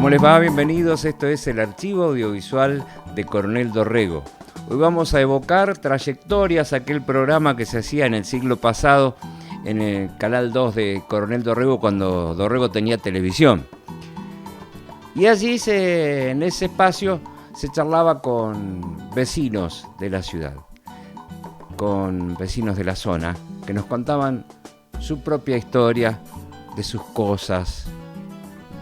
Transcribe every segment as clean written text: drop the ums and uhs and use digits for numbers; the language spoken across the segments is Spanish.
¿Cómo les va? Bienvenidos. Esto es el archivo audiovisual de Coronel Dorrego. Hoy vamos a evocar trayectorias, aquel programa que se hacía en el siglo pasado en el Canal 2 de Coronel Dorrego cuando Dorrego tenía televisión. Y allí en ese espacio se charlaba con vecinos de la ciudad, con vecinos de la zona, que nos contaban su propia historia, de sus cosas,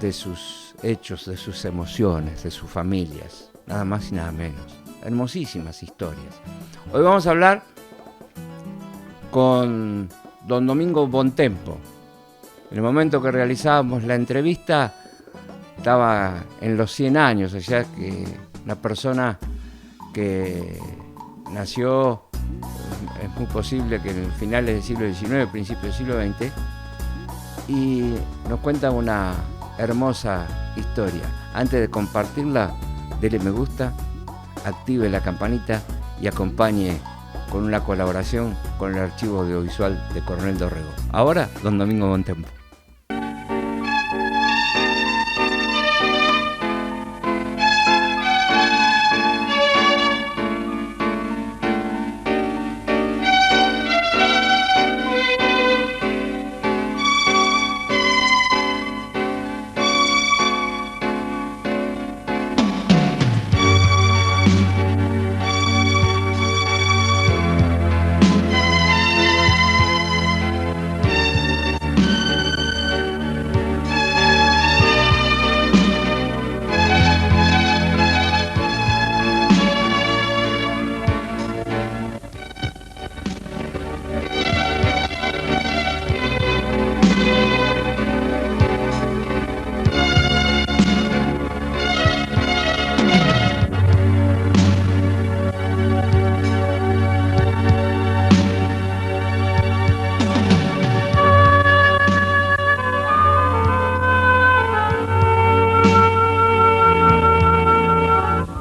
de sus hechos, de sus emociones, de sus familias, nada más y nada menos. Hermosísimas historias. Hoy vamos a hablar con don Domingo Bontempo. En el momento que realizábamos la entrevista estaba en los 100 años, o sea que una persona que nació, es muy posible que en finales del siglo XIX, principios del siglo XX, y nos cuenta una hermosa historia. Antes de compartirla, dele me gusta, active la campanita y acompañe con una colaboración con el archivo audiovisual de Coronel Dorrego. Ahora, don Domingo Bontempo.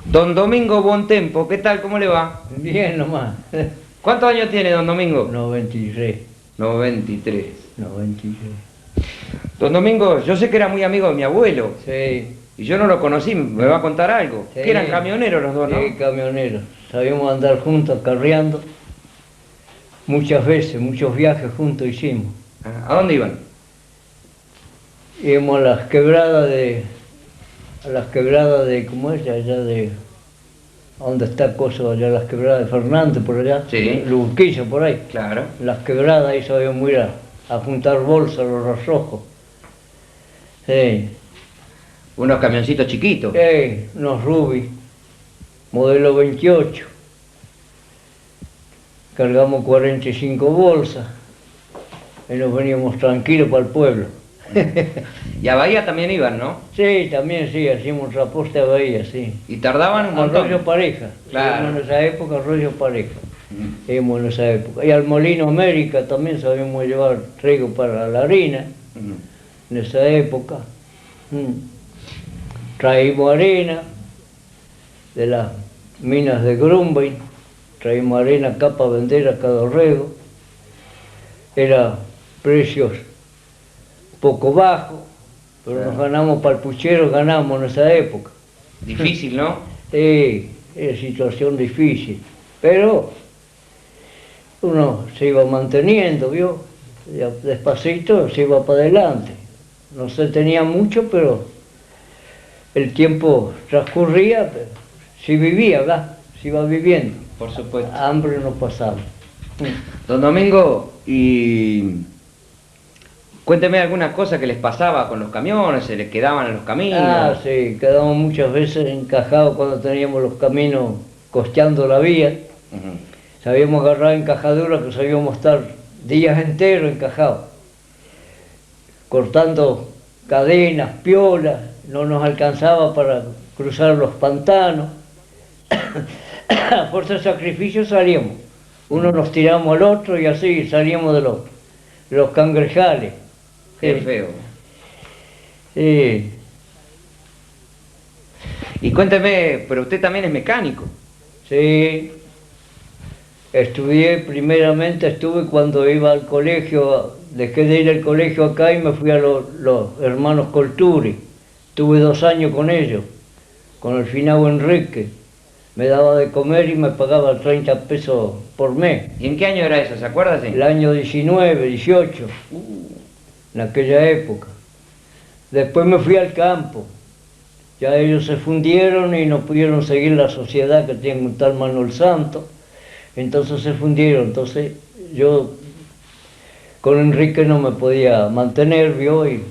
Don Domingo Bontempo, ¿qué tal? ¿Cómo le va? Bien nomás. ¿Cuántos años tiene don Domingo? 93. 93. 93. Don Domingo, yo sé que era muy amigo de mi abuelo. Sí. Y yo no lo conocí, ¿me va a contar algo? Sí. Que eran camioneros los dos, ¿no? Sí, camioneros. Sabíamos andar juntos, carreando. Muchas veces, muchos viajes juntos hicimos. ¿A dónde iban? Íbamos a las quebradas de, ¿cómo es? Allá de, ¿dónde está Coso? Allá las quebradas de Fernández, por allá. Sí. Luquillo, por ahí. Claro. Las quebradas, ahí sabíamos ir a juntar bolsas, los rastrojos. Sí. Unos camioncitos chiquitos. Unos Ruby, modelo 28. Cargamos 45 bolsas y nos veníamos tranquilos para el pueblo. Y a Bahía también iban, ¿no? Sí, también sí, hacíamos transporte a Bahía, sí. Y tardaban un montón. Arroyo Pareja. Claro. En esa época, Arroyo Pareja. Íbamos en esa época. Y al Molino América también sabíamos llevar trigo para la harina, en esa época. Traímos arena de las minas de Grumbein, traímos arena acá para vender acá a Dorrego. Era precios poco bajos, pero Claro. nos ganamos para el puchero, ganamos en esa época. Difícil, ¿no? Sí, era situación difícil, pero uno se iba manteniendo, ¿vio? Ya despacito se iba para adelante. No se tenía mucho, pero el tiempo transcurría, pero se vivía, ¿verdad? Se iba viviendo. Por supuesto. Hambre no pasaba. Don Domingo, y cuénteme alguna cosa que les pasaba con los camiones, se les quedaban en los caminos. Ah, sí, quedamos muchas veces encajados cuando teníamos los caminos costeando la vía. Sabíamos agarrar encajaduras que sabíamos estar días enteros encajados, cortando cadenas, piolas, no nos alcanzaba para cruzar los pantanos. A fuerza de sacrificio salíamos, uno nos tiramos al otro y así salíamos de los cangrejales. Qué feo. Sí. Y cuénteme, pero usted también es mecánico. Sí, estuve cuando iba al colegio, dejé de ir al colegio acá y me fui a los hermanos Colturi, Tuve 2 años con ellos, con el finado Enrique. Me daba de comer y me pagaba 30 pesos por mes. ¿Y en qué año era eso? ¿Se acuerda? Sí. El año 19, 18, en aquella época. Después me fui al campo. Ya ellos se fundieron y no pudieron seguir la sociedad que tiene un tal Manuel Santos. Entonces se fundieron. Entonces yo con Enrique no me podía mantener, ¿vio? Y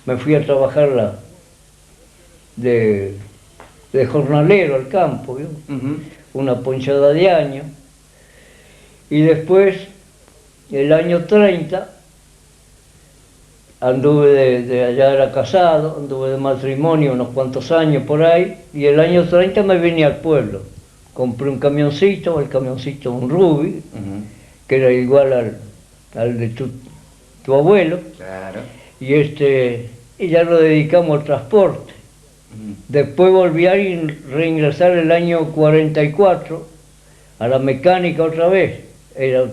me fui a trabajar de jornalero al campo, ¿vio? Una ponchada de año. Y después, el año 30, anduve allá era casado, anduve de matrimonio unos cuantos años por ahí, y el año 30 me vine al pueblo. Compré un camioncito, el camioncito un Ruby, que era igual al de tu abuelo. Claro. Y ya lo dedicamos al transporte. Después volví a reingresar el año 44 a la mecánica otra vez.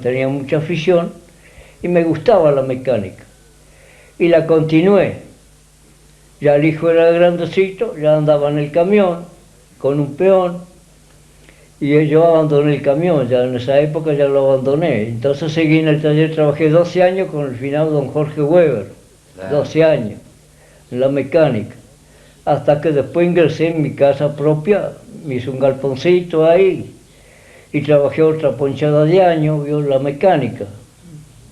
Tenía mucha afición y me gustaba la mecánica. Y la continué. Ya el hijo era grandecito, ya andaba en el camión con un peón. Y yo abandoné el camión, ya en esa época ya lo abandoné. Entonces seguí en el taller, trabajé 12 años con el finado don Jorge Weber. Claro. 12 años en la mecánica. Hasta que después ingresé en mi casa propia, me hice un galponcito ahí y trabajé otra ponchada de año, vio, la mecánica.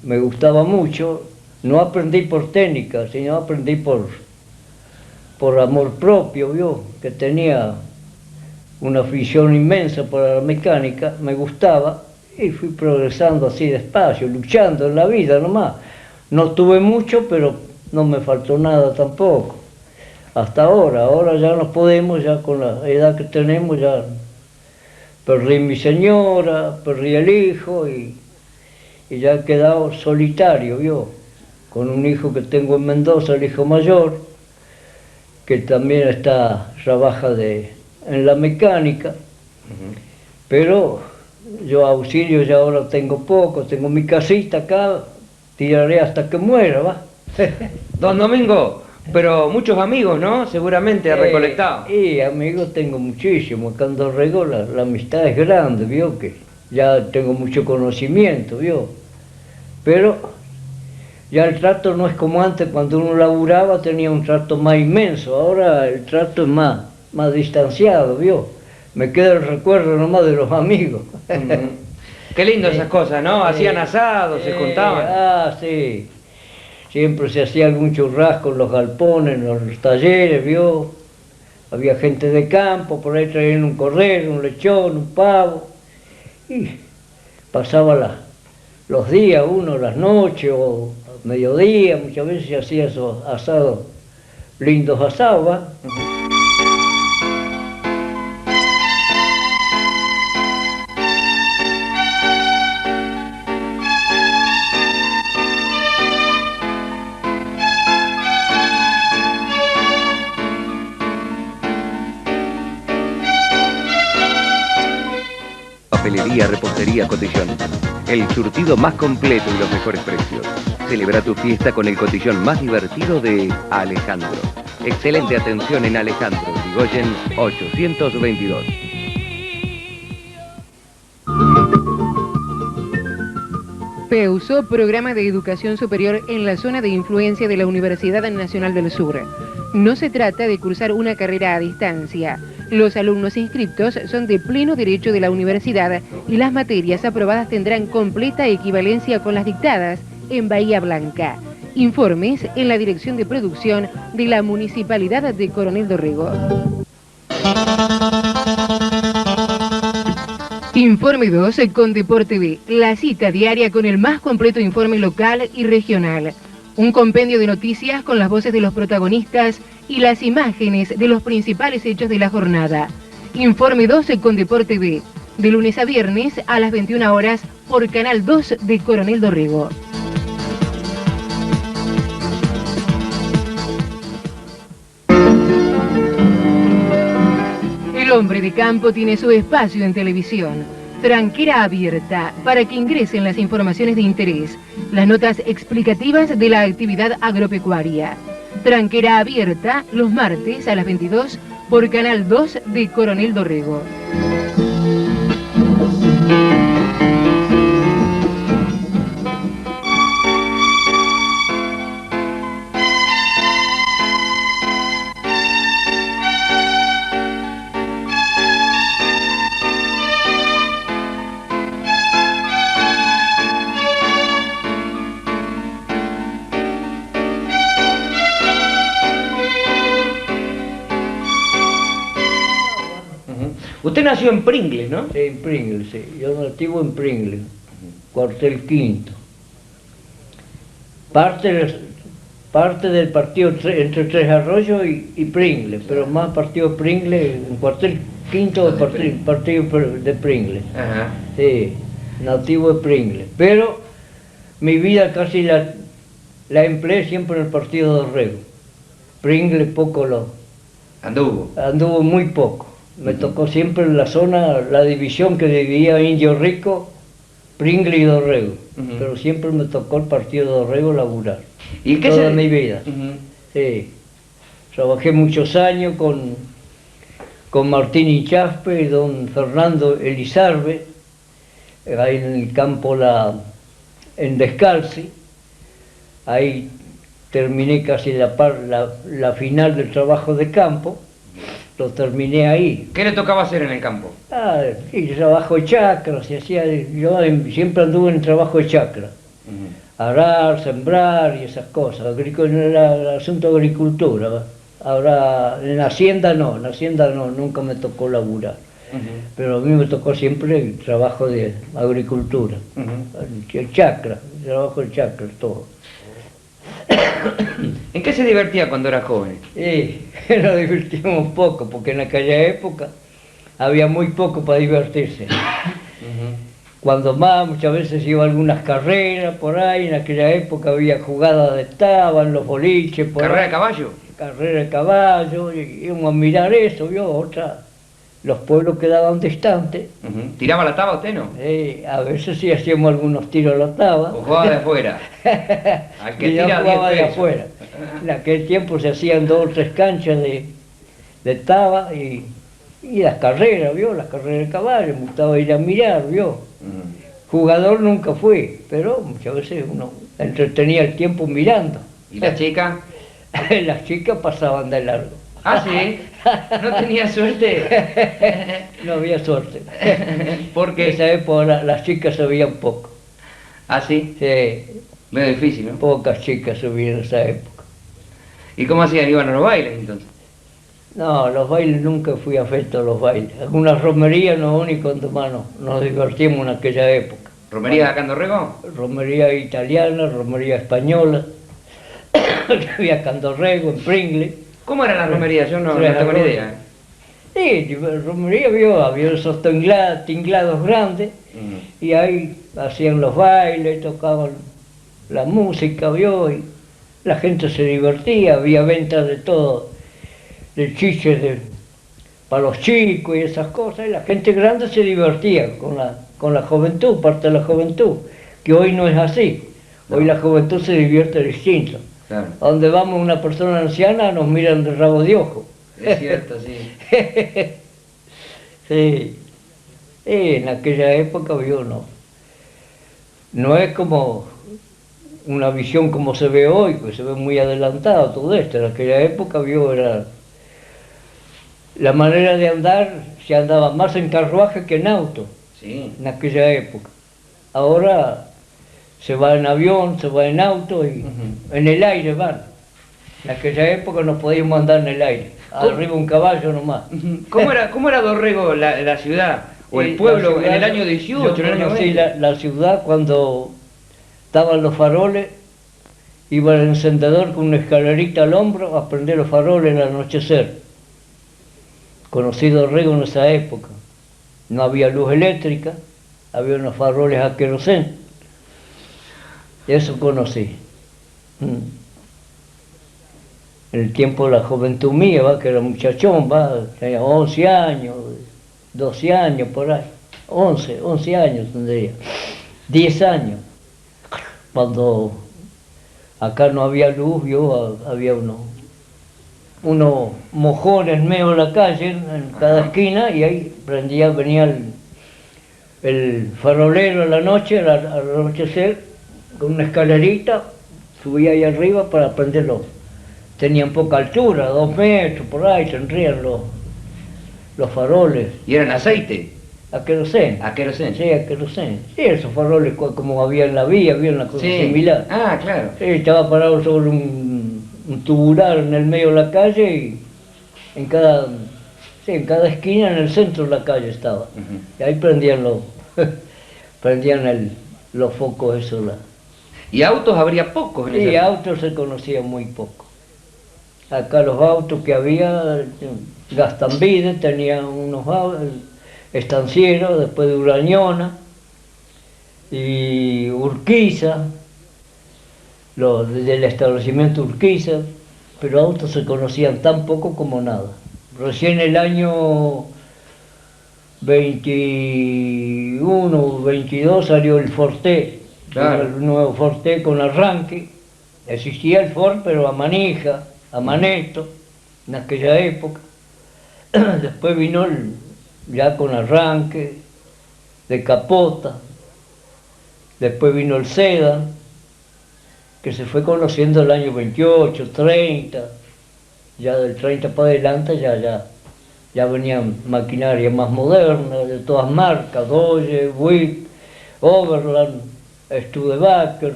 Me gustaba mucho, no aprendí por técnica, sino aprendí por amor propio, vio, que tenía una afición inmensa por la mecánica, me gustaba y fui progresando así despacio, luchando en la vida nomás. No tuve mucho, pero no me faltó nada tampoco. Hasta ahora ya no podemos, ya con la edad que tenemos, ya perdí mi señora, perdí el hijo y ya he quedado solitario, yo, con un hijo que tengo en Mendoza, el hijo mayor, que también trabaja en la mecánica, pero yo auxilio ya ahora tengo poco, tengo mi casita acá, tiraré hasta que muera, ¿va? Don Domingo, pero muchos amigos, ¿no? Seguramente ha recolectado. Sí, amigos tengo muchísimos. Acá en Dorrego la amistad es grande, ¿vio? Que ya tengo mucho conocimiento, ¿vio? Pero ya el trato no es como antes, cuando uno laburaba tenía un trato más inmenso. Ahora el trato es más distanciado, ¿vio? Me queda el recuerdo nomás de los amigos. Qué lindo esas cosas, ¿no? Hacían asados, se juntaban. Sí. Siempre se hacía algún churrasco en los galpones, en los talleres, ¿vio? Había gente de campo, por ahí traían un cordero, un lechón, un pavo. Y pasaba los días, las noches o a mediodía, muchas veces se hacía esos asados, lindos asados, ¿va? Papelería, repostería, cotillón. El surtido más completo y los mejores precios. Celebra tu fiesta con el cotillón más divertido de Alejandro. Excelente atención en Alejandro, Irigoyen 822. PEUSO, Programa de Educación Superior en la zona de influencia de la Universidad Nacional del Sur. No se trata de cursar una carrera a distancia. Los alumnos inscriptos son de pleno derecho de la universidad y las materias aprobadas tendrán completa equivalencia con las dictadas en Bahía Blanca. Informes en la Dirección de Producción de la Municipalidad de Coronel Dorrego. Informe 2 con Deporte B, la cita diaria con el más completo informe local y regional. Un compendio de noticias con las voces de los protagonistas y las imágenes de los principales hechos de la jornada. Informe 12 con Deporte B, de lunes a viernes a las 21 horas por Canal 2 de Coronel Dorrego. El hombre de campo tiene su espacio en televisión. Tranquera abierta para que ingresen las informaciones de interés, las notas explicativas de la actividad agropecuaria. Tranquera Abierta, los martes a las 22 por Canal 2 de Coronel Dorrego. Usted nació en Pringles, ¿no? Sí, en Pringles, sí. Yo nativo en Pringles, cuartel quinto. Parte del partido entre Tres Arroyos y Pringles, pero más partido Pringles, en cuartel quinto partido de Pringles. Ajá. Sí, nativo de Pringles. Pero mi vida casi la empleé siempre en el partido de Dorrego. Pringles poco anduvo muy poco. Me tocó siempre en la zona, la división que dividía Indio Rico, Pringles y Dorrego. Pero siempre me tocó el partido de Dorrego laburar. ¿Y qué toda mi vida. Sí. Trabajé muchos años con Martín Ichaspe y don Fernando Elizarbe, ahí en el campo en Descalzi. Ahí terminé casi la final del trabajo de campo. Lo terminé ahí. ¿Qué le tocaba hacer en el campo? Sí, trabajo de chacra, yo siempre anduve en trabajo de chacra. Arar, sembrar y esas cosas, el asunto de agricultura. ¿Va? Ahora, en Hacienda no, nunca me tocó laburar. Pero a mí me tocó siempre el trabajo de agricultura, el chacra, el trabajo de chacra, todo. ¿En qué se divertía cuando era joven? Nos divertíamos poco, porque en aquella época había muy poco para divertirse. Cuando más, muchas veces iba a algunas carreras por ahí, en aquella época había jugadas de taba, en los boliches, por ¿Carrera ahí. de caballo? Carrera de caballo, íbamos a mirar eso, vio, los pueblos quedaban distantes. ¿Tiraba la taba usted, no? A veces sí hacíamos algunos tiros a la taba. ¿O jugaba de afuera? Al que Y yo tira jugaba 10 de pesos. afuera. En aquel tiempo se hacían 2 o 3 canchas de taba y las carreras, ¿vio? Las carreras de caballo, me gustaba ir a mirar, ¿vio? Jugador nunca fui, pero muchas veces uno entretenía el tiempo mirando. ¿Y la chica? Las chicas pasaban de largo. Ah, ¿sí? ¿No tenía suerte? No había suerte. Porque En esa época las chicas se veían poco. ¿Ah, sí? Sí, Medio difícil, ¿no? pocas chicas se veían en esa época. ¿Y cómo hacían? ¿Iban a los bailes entonces? No, los bailes nunca fui afecto a los bailes. Algunas romerías no único cuando más nos divertimos en aquella época. ¿Romería de acá en Dorrego? Romería italiana, romería española, había Candorrego, en Pringles. ¿Cómo eran las romerías? Yo no Tres tengo ni Arroyos. idea. Sí, romería había esos tinglados grandes y ahí hacían los bailes, tocaban la música, vio, y la gente se divertía, había ventas de todo, de chiches para los chicos y esas cosas, y la gente grande se divertía con la juventud, parte de la juventud, que hoy no es así. Hoy la juventud se divierte distinto. Claro. A donde vamos una persona anciana nos miran de rabo de ojo. Es cierto, sí. Sí. En aquella época vio, no es como una visión como se ve hoy, que se ve muy adelantado todo esto. En aquella época vio, era la manera de andar, se andaba más en carruaje que en auto, Sí. en aquella época. Ahora se va en avión, se va en auto y en el aire van. En aquella época no podíamos andar en el aire, arriba un caballo nomás. ¿Cómo era Dorrego, la ciudad? ¿O el La pueblo ciudad, en el año 18, en el año conocí 20? la ciudad cuando estaban los faroles, iba el encendedor con una escalerita al hombro a prender los faroles al anochecer. Conocí Dorrego en esa época. No había luz eléctrica, había unos faroles a querosén. Eso conocí. En el tiempo de la juventud mía, que era muchachón, tenía 11 años, 12 años por ahí. 11 años tendría. 10 años. Cuando acá no había luz, había unos mojones en medio de la calle, en cada esquina, y ahí venía el farolero a la noche, al anochecer, con una escalerita, subía ahí arriba para prenderlo. Tenían poca altura, 2 metros por ahí tendrían los faroles. ¿Y eran aceite? A querosén. ¿A querosén? Sí, a querosén. Sí, esos faroles como había en la vía, había una cosa similar. Ah, claro. Sí, estaba parado sobre un tubular en el medio de la calle y en cada esquina, en el centro de la calle estaba. Y ahí prendían los focos esos. ¿Y autos habría pocos en Sí, esa? autos se conocían muy poco. Acá los autos que había, Gastambide tenía unos autos, Estanciero, después de Urañona, y Urquiza, del establecimiento Urquiza, pero autos se conocían tan poco como nada. Recién el año 21 o 22 salió el Forte, Claro. el nuevo Forte con arranque. Existía el Ford, pero a manija, a maneto, en aquella época. Después vino ya con arranque, de capota. Después vino el Sedan, que se fue conociendo el año 28, 30. Ya del 30 para adelante ya venían maquinaria más moderna, de todas marcas, Dodge, Buick, Overland, Studebaker,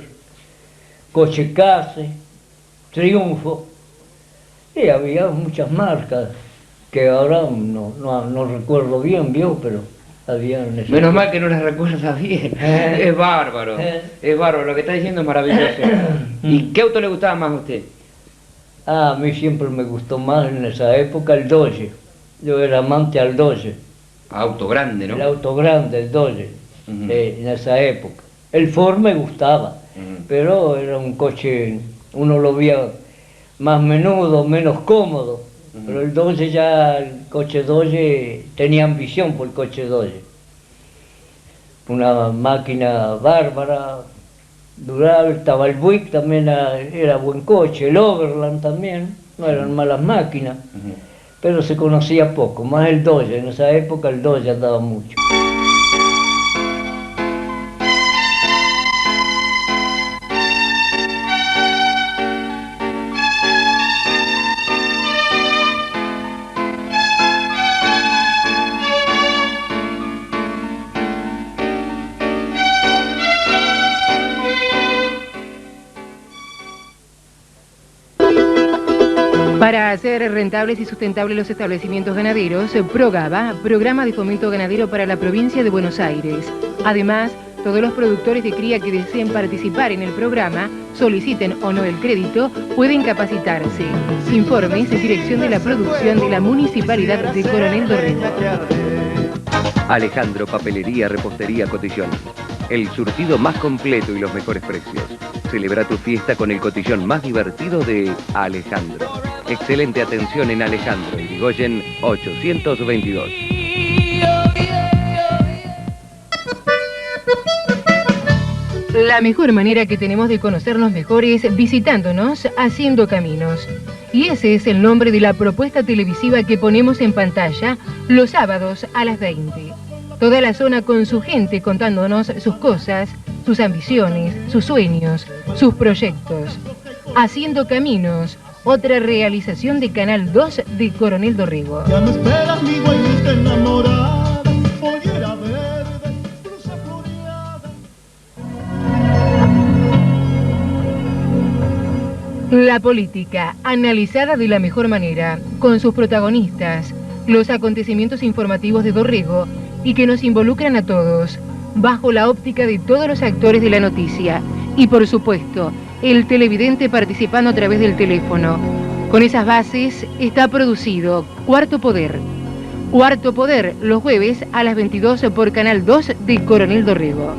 Coche Case, Triunfo, y había muchas marcas que ahora no recuerdo bien, ¿vio? Pero había en ese Menos tiempo. mal que no las recuerdas bien. Es bárbaro. Es bárbaro. Lo que está diciendo es maravilloso. ¿Y qué auto le gustaba más a usted? A mí siempre me gustó más en esa época el Dodge. Yo era amante al Dodge, Auto grande, ¿no? el auto grande, el Dodge, Ujú. en esa época. El Ford me gustaba, Ujú. pero era un coche, uno lo veía más menudo, menos cómodo. Ujú. Pero el Dodge ya, el coche Dodge, tenía ambición por el coche Dodge. Una máquina bárbara, durable. Estaba el Buick, también era buen coche, el Overland también, no eran malas máquinas, Ujú. pero se conocía poco, más el Dodge. En esa época el Dodge andaba mucho. Para hacer rentables y sustentables los establecimientos ganaderos, Progaba, Programa de Fomento Ganadero para la Provincia de Buenos Aires. Además, todos los productores de cría que deseen participar en el programa, soliciten o no el crédito, pueden capacitarse. Informes, Dirección de la Producción de la Municipalidad de Coronel Dorrego. Alejandro, papelería, repostería, cotillón. El surtido más completo y los mejores precios. Celebra tu fiesta con el cotillón más divertido de Alejandro. Excelente atención en Alejandro, Irigoyen 822. La mejor manera que tenemos de conocernos mejor es visitándonos, haciendo caminos. Y ese es el nombre de la propuesta televisiva que ponemos en pantalla los sábados a las 20. Toda la zona con su gente contándonos sus cosas, sus ambiciones, sus sueños, sus proyectos. Haciendo caminos, otra realización de Canal 2 de Coronel Dorrego. Ya me esperas, mi guaynita enamorada, pollera verde, blusa floreada. La política, analizada de la mejor manera, con sus protagonistas, los acontecimientos informativos de Dorrego y que nos involucran a todos, bajo la óptica de todos los actores de la noticia. Y por supuesto, el televidente participando a través del teléfono. Con esas bases está producido Cuarto Poder. Cuarto Poder, los jueves a las 22 por Canal 2 de Coronel Dorrego.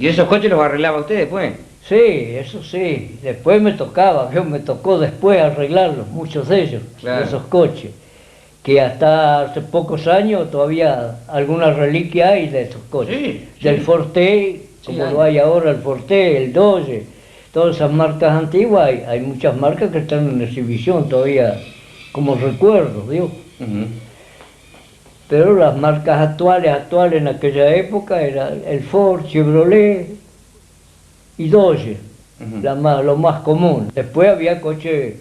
¿Y esos coches los arreglaba usted después? Sí, eso sí. Después me tocaba, me tocó después arreglarlos, muchos de ellos, Claro. de esos coches. Que hasta hace pocos años todavía alguna reliquia hay de esos coches. Sí, Del sí. Forte, Sí, como hay. lo hay ahora el Forte, el Dodge, todas esas marcas antiguas, hay muchas marcas que están en exhibición todavía como recuerdos, ¿vio? Ujú. Pero las marcas actuales en aquella época era el Ford, Chevrolet y Dodge, Ujú. lo más común. Después había coches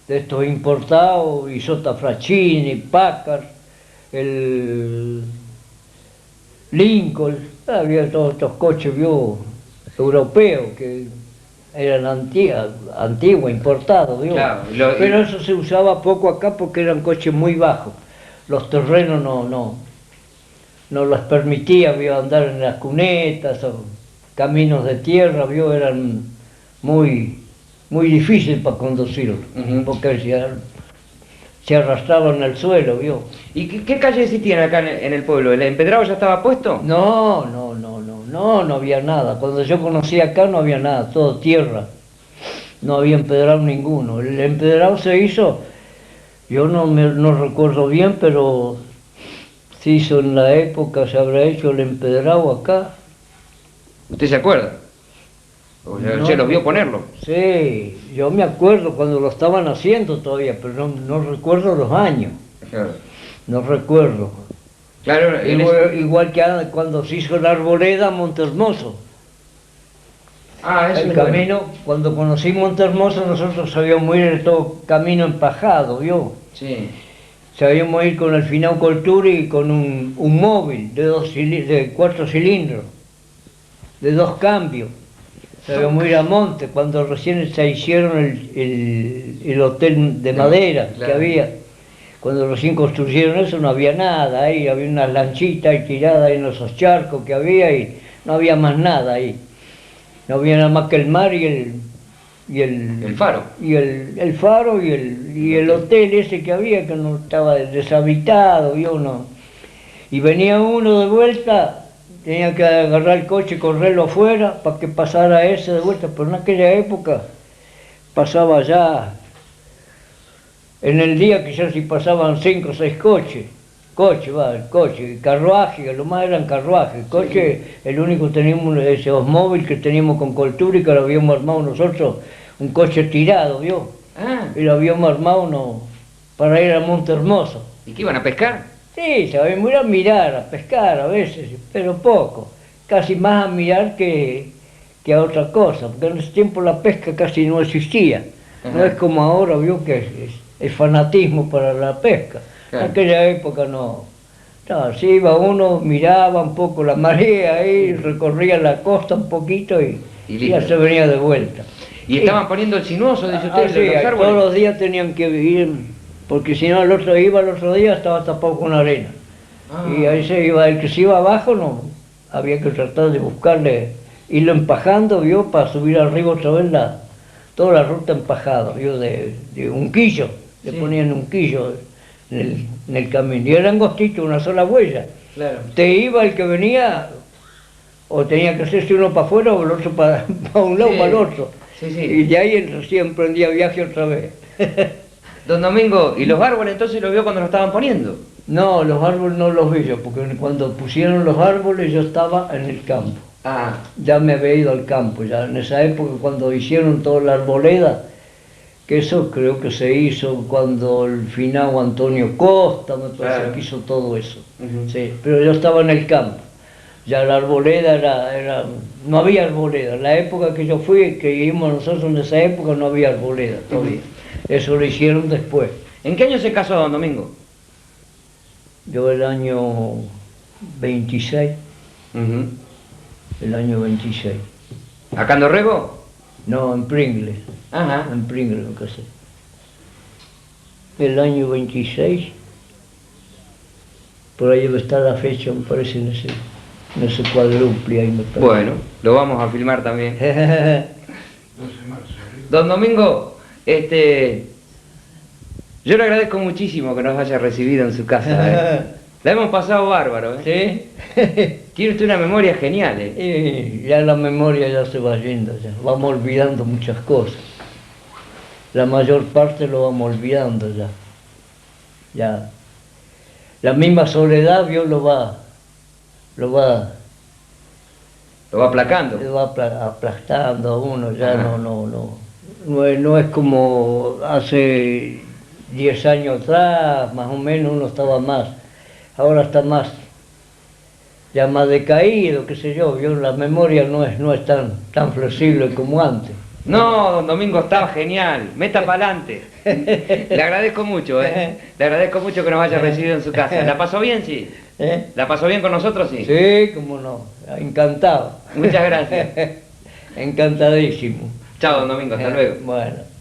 de estos importados, Isotta Fraschini, Packard, el Lincoln, había todos estos coches ¿vio? Europeos que eran antiguos, importados, ¿vio? Claro, Pero eso se usaba poco acá porque eran coches muy bajos. Los terrenos no les permitía ¿vio? Andar en las cunetas o caminos de tierra, ¿vio? Eran muy difíciles para conducirlos, Ujú. porque se arrastraban al suelo, ¿vio? ¿Y qué calle existían acá en el pueblo? ¿El empedrado ya estaba puesto? No había nada. Cuando yo conocí acá no había nada, todo tierra. No había empedrado ninguno. El empedrado se hizo, yo no recuerdo bien, pero se hizo en la época, se habrá hecho el empedrado acá. ¿Usted se acuerda? ¿O ya No, se los vio ponerlo? Sí, yo me acuerdo cuando lo estaban haciendo todavía, pero no recuerdo los años, Claro. no recuerdo. Claro, Igual que cuando se hizo la arboleda Montehermoso. Ah, eso El es bueno. camino, cuando conocí Montehermoso, nosotros sabíamos ir todo camino empajado, ¿vio? Sí. Sabíamos ir con el Finau Coltura y con un móvil de 4 cilindros, de 2 cambios. Sabíamos ir a monte, cuando recién se hicieron el hotel de madera que Claro. había. Cuando recién construyeron eso no había nada ahí, había unas lanchitas ahí tiradas ahí en esos charcos que había y no había más nada ahí. No había nada más que el mar y El faro. el faro y el hotel ese que había que no estaba deshabitado, ¿vio? No. Y venía uno de vuelta, tenía que agarrar el coche y correrlo afuera para que pasara ese de vuelta, pero en aquella época pasaba ya, en el día quizás si pasaban 5 o 6 coches, carruaje, lo más eran carruajes, coche, el único que teníamos, ese móvil que teníamos con Coltura y que lo habíamos armado nosotros, un coche tirado, ¿vio? Ah, Y lo habíamos armado para ir a Montehermoso. ¿y qué iban a pescar? Sí, sabíamos ir a mirar, a pescar a veces, pero poco, casi más a mirar que a otra cosa, porque en ese tiempo la pesca casi no existía, no Ajá. es como ahora, vio que es fanatismo para la pesca. Claro. En aquella época no. No, sí iba uno, miraba un poco la marea ahí, recorría la costa un poquito y ya listo. se venía de vuelta. ¿Y estaban poniendo el sinuoso, dice Ah, usted, sí, de los árboles? todos los días tenían que ir, porque si no el otro día estaba tapado con arena. Ah. Y ahí se iba, el que se iba abajo no, había que tratar de buscarle, irlo empajando, vio, para subir arriba otra vez toda la ruta empajada, vio, de un quillo, le Sí. ponían un quillo en el camino, y era angostito, una sola huella. Claro. Te iba el que venía, o tenía que hacerse uno para afuera o el otro para un lado Sí. para el otro. Sí, sí. Y de ahí él recién emprendía viaje otra vez. Don Domingo, ¿y los árboles entonces los vio cuando los estaban poniendo? No, los árboles no los vi yo, porque cuando pusieron los árboles yo estaba en el campo. Ah, Ya me había ido al campo, ya en esa época cuando hicieron toda la arboleda, que eso creo que se hizo cuando el finado Antonio Costa, me parece Claro. que hizo todo eso. Ujú. Sí, pero yo estaba en el campo. Ya la arboleda no había arboleda. En la época que yo fui, que vivimos nosotros en esa época, no había arboleda todavía. Eso lo hicieron después. ¿en qué año se casó don Domingo? Yo el año 26, Ujú. el año 26. ¿Acá en Dorrego? No, en Pringles, Ajá. en Pringles me casé. El año 26, por ahí debe estar la fecha, me parece, en ese cuadruple ahí me parece. Bueno, lo vamos a filmar también. Don Domingo, yo le agradezco muchísimo que nos haya recibido en su casa. La hemos pasado bárbaro, ¿eh? ¿Sí? Tiene usted una memoria genial, ¿eh? Y ya la memoria ya se va yendo, ya vamos olvidando muchas cosas. La mayor parte lo vamos olvidando ya. Ya. La misma soledad, Dios lo va Lo va aplacando. aplastando a uno, ya Ajá. no es como hace 10 años atrás, más o menos uno estaba más, ahora está más, ya más decaído, qué sé yo, la memoria no es tan flexible como antes. No, don Domingo, estaba genial. Meta para adelante. Le agradezco mucho, ¿eh? Le agradezco mucho que nos haya recibido en su casa. ¿La pasó bien, sí? ¿Eh? ¿La pasó bien con nosotros, sí? Sí, cómo no, encantado. Muchas gracias. Encantadísimo. Chao, don Domingo, hasta luego. Bueno.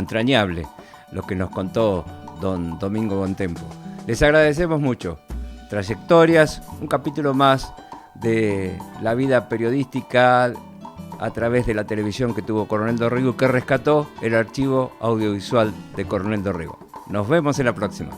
Entrañable, lo que nos contó don Domingo Bontempo. Les agradecemos mucho. Trayectorias, un capítulo más de la vida periodística a través de la televisión que tuvo Coronel Dorrego, que rescató el archivo audiovisual de Coronel Dorrego. Nos vemos en la próxima.